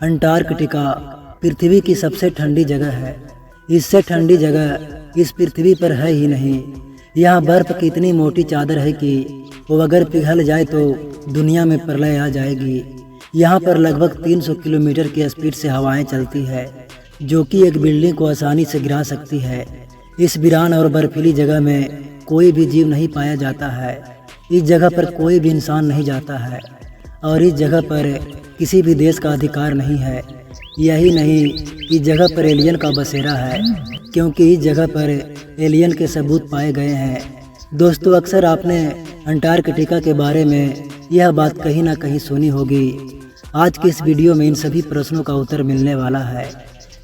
Antarctica पृथ्वी की सबसे ठंडी जगह है। इससे ठंडी जगह इस पृथ्वी पर है ही नहीं। यहाँ बर्फ की इतनी मोटी चादर है कि वो अगर पिघल जाए तो दुनिया में प्रलय आ जाएगी। यहाँ पर लगभग 300 किलोमीटर की स्पीड से हवाएं चलती है, जो कि एक बिल्डिंग को आसानी से गिरा सकती है। इस वीरान और बर्फीली जगह में कोई भी जीव नहीं पाया जाता है। इस जगह पर कोई भी इंसान नहीं जाता है और इस जगह पर किसी भी देश का अधिकार नहीं है। यही नहीं, इस जगह पर एलियन का बसेरा है, क्योंकि इस जगह पर एलियन के सबूत पाए गए हैं। दोस्तों, अक्सर आपने अंटार्कटिका के बारे में यह बात कहीं ना कहीं सुनी होगी। आज की इस वीडियो में इन सभी प्रश्नों का उत्तर मिलने वाला है,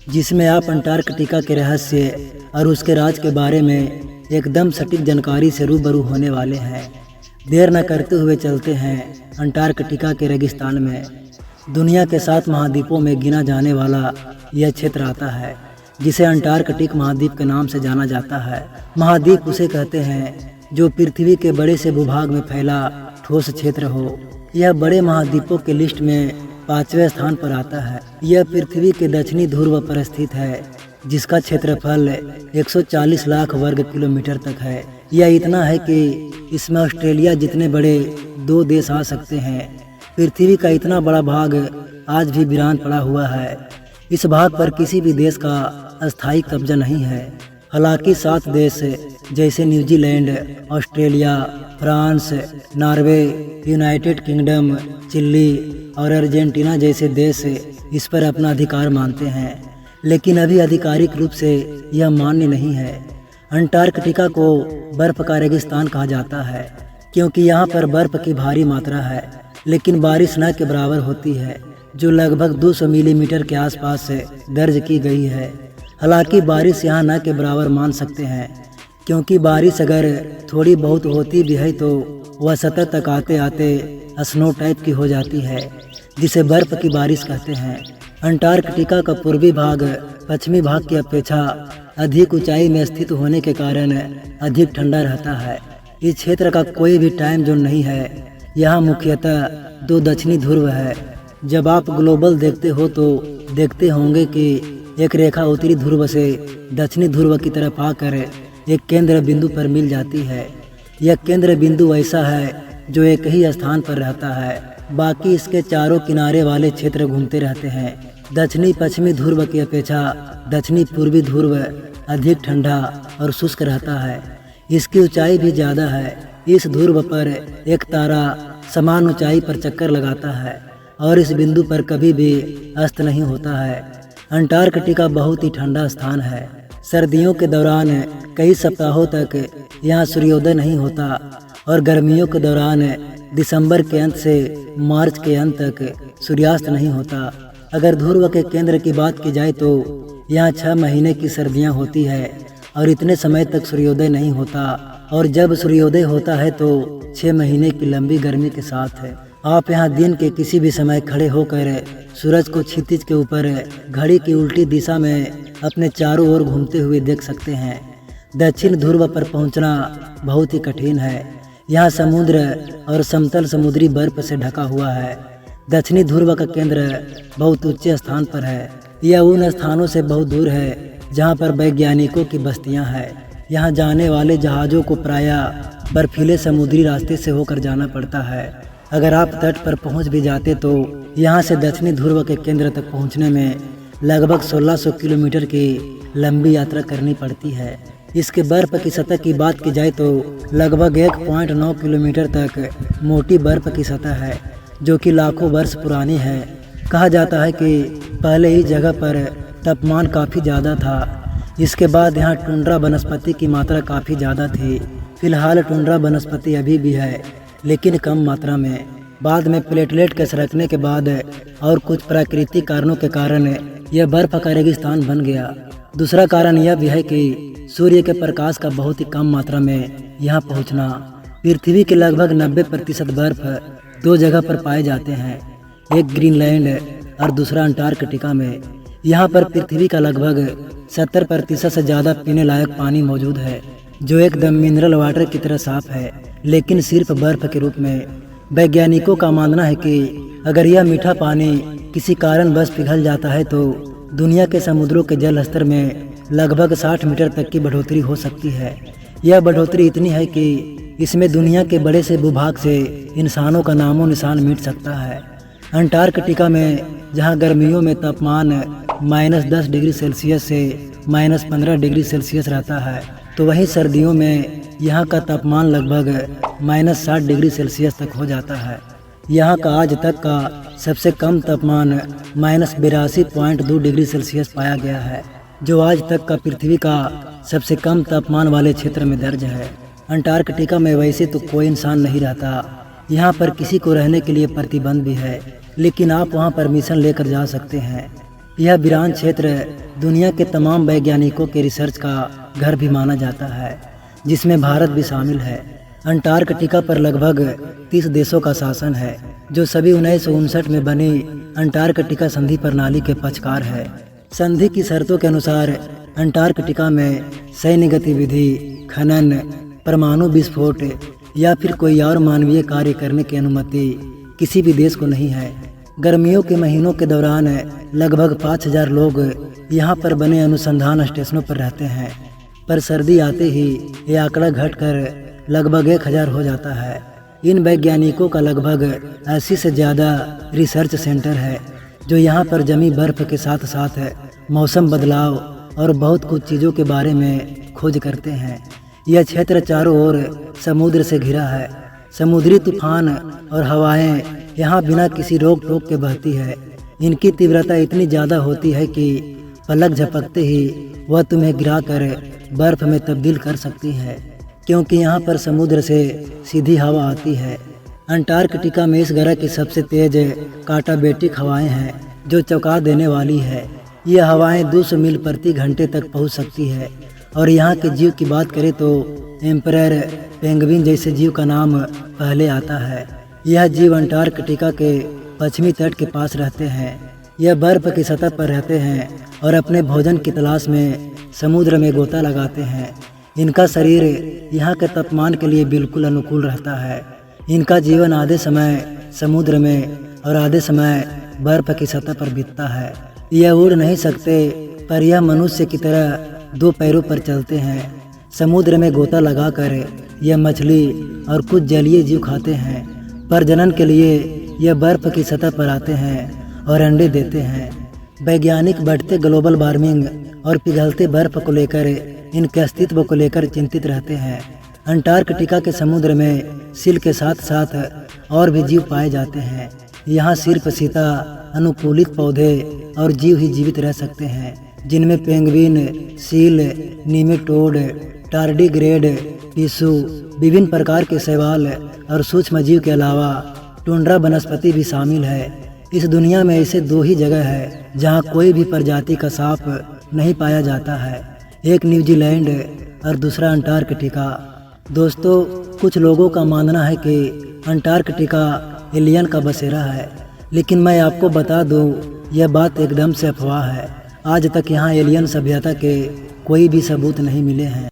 जिसमें आप अंटार्कटिका के रहस्य और उसके राज के बारे में एकदम सटीक जानकारी से रूबरू होने वाले हैं। देर न करते हुए चलते हैं अंटार्कटिका के रेगिस्तान में। दुनिया के 7 महाद्वीपों में गिना जाने वाला यह क्षेत्र आता है, जिसे अंटार्कटिक महाद्वीप के नाम से जाना जाता है। महाद्वीप उसे कहते हैं जो पृथ्वी के बड़े से भूभाग में फैला ठोस क्षेत्र हो। यह बड़े महाद्वीपों के लिस्ट में 5वें स्थान पर आता है। यह पृथ्वी के दक्षिणी ध्रुव पर स्थित है, जिसका क्षेत्रफल 140 लाख वर्ग किलोमीटर तक है। यह इतना है कि इसमें ऑस्ट्रेलिया जितने बड़े 2 देश आ सकते हैं। पृथ्वी का इतना बड़ा भाग आज भी वीरान पड़ा हुआ है। इस भाग पर किसी भी देश का अस्थायी कब्जा नहीं है। हालांकि 7 देश जैसे New Zealand, Australia, France, Norway, United Kingdom, Chile और अर्जेंटीना जैसे देश इस पर अपना अधिकार मानते हैं, लेकिन अभी आधिकारिक रूप से यह मान्य नहीं है। अंटार्कटिका को बर्फ का रेगिस्तान कहा जाता है, क्योंकि यहाँ पर बर्फ की भारी मात्रा है, लेकिन बारिश न के बराबर होती है, जो लगभग 200 मिलीमीटर के आसपास दर्ज की गई है। हालांकि बारिश यहाँ न के बराबर मान सकते हैं, क्योंकि बारिश अगर थोड़ी बहुत होती भी है तो वह सतह तक आते आते स्नो टाइप की हो जाती है, जिसे बर्फ की बारिश कहते हैं। अंटार्कटिका का पूर्वी भाग पश्चिमी भाग की अपेक्षा अधिक ऊंचाई में स्थित होने के कारण अधिक ठंडा रहता है। इस क्षेत्र का कोई भी टाइम जोन नहीं है। यहाँ मुख्यतः 2 दक्षिणी ध्रुव है। जब आप ग्लोबल देखते हो तो देखते होंगे कि एक रेखा उत्तरी ध्रुव से दक्षिणी ध्रुव की तरफ आकर एक केंद्र बिंदु पर मिल जाती है। यह केंद्र बिंदु ऐसा है जो एक ही स्थान पर रहता है, बाकी इसके चारों किनारे वाले क्षेत्र घूमते रहते हैं। दक्षिणी पश्चिमी ध्रुव की अपेक्षा दक्षिणी पूर्वी ध्रुव अधिक ठंडा और शुष्क रहता है। इसकी ऊंचाई भी ज़्यादा है। इस ध्रुव पर एक तारा समान ऊंचाई पर चक्कर लगाता है और इस बिंदु पर कभी भी अस्त नहीं होता है। अंटार्कटिका बहुत ही ठंडा स्थान है। सर्दियों के दौरान कई सप्ताहों तक यहाँ सूर्योदय नहीं होता और गर्मियों के दौरान दिसंबर के अंत से मार्च के अंत तक सूर्यास्त नहीं होता। अगर ध्रुव के केंद्र की बात की जाए तो यहाँ 6 महीने की सर्दियाँ होती है और इतने समय तक सूर्योदय नहीं होता, और जब सूर्योदय होता है तो 6 महीने की लंबी गर्मी के साथ है। आप यहाँ दिन के किसी भी समय खड़े होकर सूरज को क्षितिज के ऊपर घड़ी की उल्टी दिशा में अपने चारों ओर घूमते हुए देख सकते हैं। दक्षिण ध्रुव पर पहुँचना बहुत ही कठिन है। यहाँ समुद्र और समतल समुद्री बर्फ से ढका हुआ है। दक्षिणी ध्रुव का केंद्र बहुत ऊंचे स्थान पर है। यह उन स्थानों से बहुत दूर है जहाँ पर वैज्ञानिकों की बस्तियाँ हैं। यहाँ जाने वाले जहाज़ों को प्रायः बर्फीले समुद्री रास्ते से होकर जाना पड़ता है। अगर आप तट पर पहुँच भी जाते तो यहाँ से दक्षिणी ध्रुव के केंद्र तक पहुँचने में लगभग 1600 किलोमीटर की लंबी यात्रा करनी पड़ती है। इसके बर्फ की सतह की बात की जाए तो लगभग 1.9 किलोमीटर तक मोटी बर्फ की सतह है, जो कि लाखों वर्ष पुरानी है। कहा जाता है कि पहले इस जगह पर तापमान काफ़ी ज़्यादा था। इसके बाद यहाँ टुंड्रा वनस्पति की मात्रा काफ़ी ज़्यादा थी। फिलहाल टुंड्रा वनस्पति अभी भी है, लेकिन कम मात्रा में। बाद में प्लेटलेट के सरकने के बाद और कुछ प्राकृतिक कारणों के कारण यह बर्फ का रेगिस्तान बन गया। दूसरा कारण यह भी है कि सूर्य के प्रकाश का बहुत ही कम मात्रा में यहाँ पहुँचना। पृथ्वी के लगभग 90% बर्फ 2 जगह पर पाए जाते हैं, एक ग्रीनलैंड और दूसरा अंटार्कटिका में। यहाँ पर पृथ्वी का लगभग 70% से ज़्यादा पीने लायक पानी मौजूद है, जो एकदम मिनरल वाटर की तरह साफ है, लेकिन सिर्फ बर्फ के रूप में। वैज्ञानिकों का मानना है कि अगर यह मीठा पानी किसी कारणवश पिघल जाता है तो दुनिया के समुद्रों के जल स्तर में लगभग 60 मीटर तक की बढ़ोतरी हो सकती है। यह बढ़ोतरी इतनी है कि इसमें दुनिया के बड़े से भूभाग से इंसानों का नामो निशान मिट सकता है। अंटार्कटिका में जहां गर्मियों में तापमान -10 डिग्री सेल्सियस से -15 डिग्री सेल्सियस रहता है, तो वहीं सर्दियों में यहाँ का तापमान लगभग -60 डिग्री सेल्सियस तक हो जाता है। यहाँ का आज तक का सबसे कम तापमान -82.2 डिग्री सेल्सियस पाया गया है, जो आज तक का पृथ्वी का सबसे कम तापमान वाले क्षेत्र में दर्ज है। अंटार्कटिका में वैसे तो कोई इंसान नहीं रहता, यहाँ पर किसी को रहने के लिए प्रतिबंध भी है, लेकिन आप वहाँ परमिशन लेकर जा सकते हैं। यह वीरान क्षेत्र दुनिया के तमाम वैज्ञानिकों के रिसर्च का घर भी माना जाता है, जिसमें भारत भी शामिल है। अंटार्कटिका पर लगभग 30 देशों का शासन है, जो सभी 1959 में बनी अंटार्कटिका संधि प्रणाली के पक्षकार है। संधि की शर्तों के अनुसार अंटार्कटिका में सैन्य गतिविधि, खनन, परमाणु विस्फोट या फिर कोई और मानवीय कार्य करने की अनुमति किसी भी देश को नहीं है। गर्मियों के महीनों के दौरान लगभग 5000 लोग यहाँ पर बने अनुसंधान स्टेशनों पर रहते हैं, पर सर्दी आते ही ये आंकड़ा घटकर लगभग 1000 हो जाता है। इन वैज्ञानिकों का लगभग 80 से ज़्यादा रिसर्च सेंटर है, जो यहाँ पर जमी बर्फ के साथ साथ मौसम बदलाव और बहुत कुछ चीज़ों के बारे में खोज करते हैं। यह क्षेत्र चारों ओर समुद्र से घिरा है। समुद्री तूफान और हवाएं यहाँ बिना किसी रोक टोक के बहती है। इनकी तीव्रता इतनी ज़्यादा होती है कि पलक झपकते ही वह तुम्हें गिराकर बर्फ में तब्दील कर सकती है, क्योंकि यहाँ पर समुद्र से सीधी हवा आती है। अंटार्कटिका में इस ग्रह की सबसे तेज काटाबेटिक हवाएं हैं, जो चौंका देने वाली है। ये हवाएं 200 मील प्रति घंटे तक पहुँच सकती है। और यहाँ के जीव की बात करें तो एम्परर पेंगुइन जैसे जीव का नाम पहले आता है। यह जीव अंटार्कटिका के पश्चिमी तट के पास रहते हैं। यह बर्फ की सतह पर रहते हैं और अपने भोजन की तलाश में समुद्र में गोता लगाते हैं। इनका शरीर यहाँ के तापमान के लिए बिल्कुल अनुकूल रहता है। इनका जीवन आधे समय समुद्र में और आधे समय बर्फ की सतह पर बीतता है। यह उड़ नहीं सकते, पर यह मनुष्य की तरह 2 पैरों पर चलते हैं। समुद्र में गोता लगाकर यह मछली और कुछ जलीय जीव खाते हैं। प्रजनन के लिए यह बर्फ की सतह पर आते हैं और अंडे देते हैं। वैज्ञानिक बढ़ते ग्लोबल वार्मिंग और पिघलते बर्फ को लेकर इनके अस्तित्व को लेकर चिंतित रहते हैं। अंटार्कटिका के समुद्र में सील के साथ साथ और भी जीव पाए जाते हैं। यहाँ सिर्फ सीता अनुकूलित पौधे और जीव ही जीवित रह सकते हैं, जिनमें penguin, seal, nematode, tardigrade, tissue, विभिन्न प्रकार के शैवाल और सूक्ष्म जीव के अलावा टुंड्रा वनस्पति भी शामिल है। इस दुनिया में ऐसे 2 ही जगह है जहाँ कोई भी प्रजाति का सांप नहीं पाया जाता है, एक न्यूजीलैंड और दूसरा अंटार्कटिका। दोस्तों, कुछ लोगों का मानना है कि अंटार्कटिका एलियन का बसेरा है, लेकिन मैं आपको बता दूं, यह बात एकदम से अफवाह है। आज तक यहाँ एलियन सभ्यता के कोई भी सबूत नहीं मिले हैं।